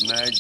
Nag.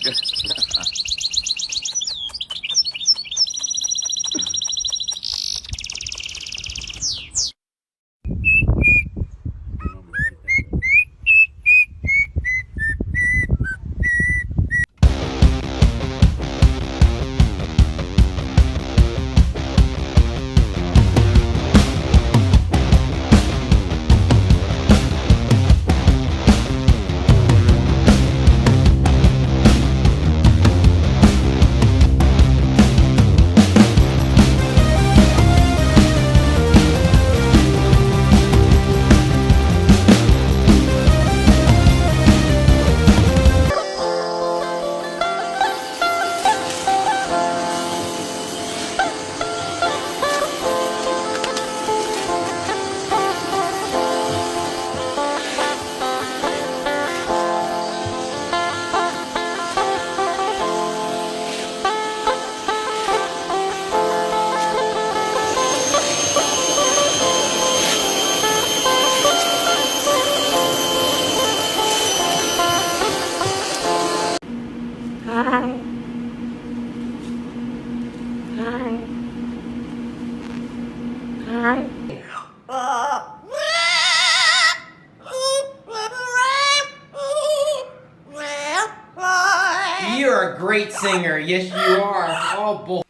You're a great singer. Yes, you are. Oh, boy.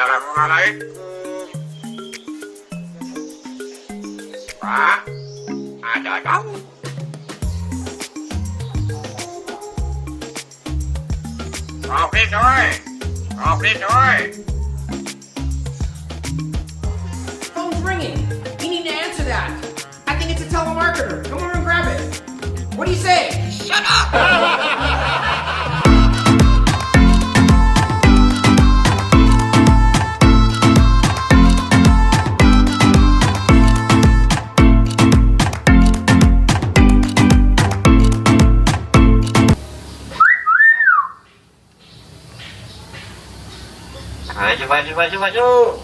Assalamualaikum. Pak, ada tamu. Kopi coy. Kopi coy. Phone's ringing. You need to answer that. I think it's a telemarketer. Come over and grab it. What do you say? Shut up. Maju.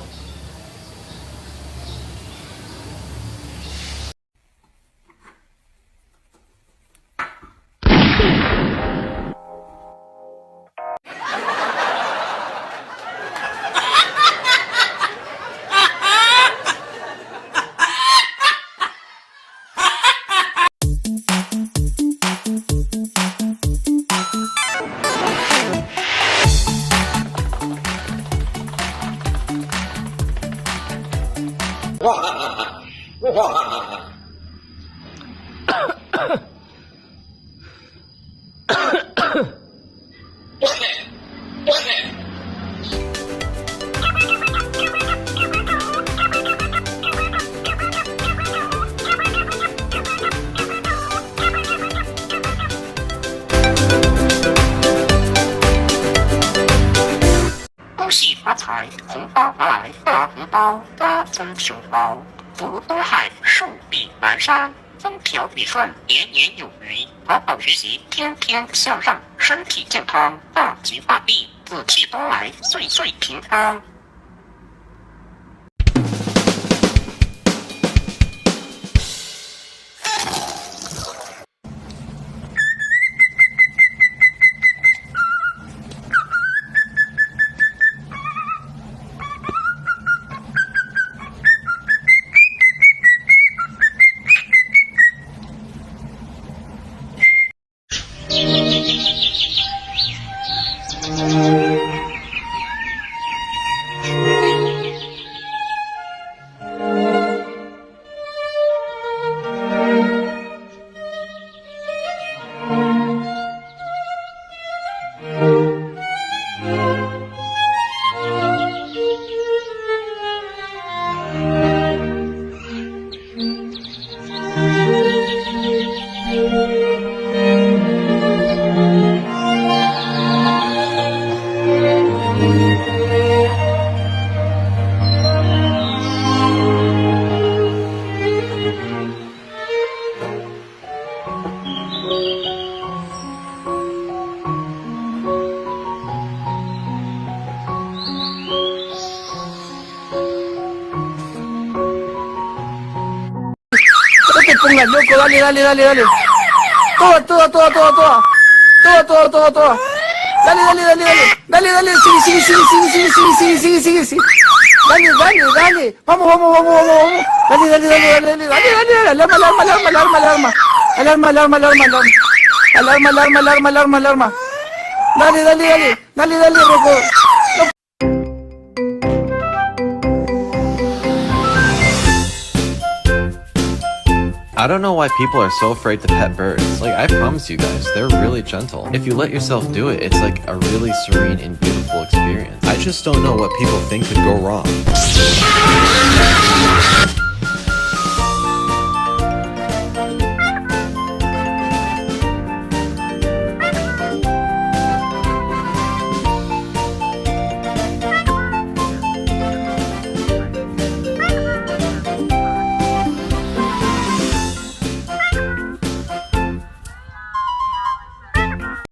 恭喜发财，红包来，大红包，大增熊猫，福多海，寿比南山，风调雨顺，年年有余。好好学习，天天向上，身体健康，大吉大利，福气多来，岁岁平安。Pongan loco, dale. Todo. Dale. Sigue. Dale. Vamos. Dale. Alarma. Dale, loco. I don't know why people are so afraid to pet birds. Like, I promise you guys, they're really gentle. If you let yourself do it, it's like a really serene and beautiful experience. I just don't know what people think could go wrong.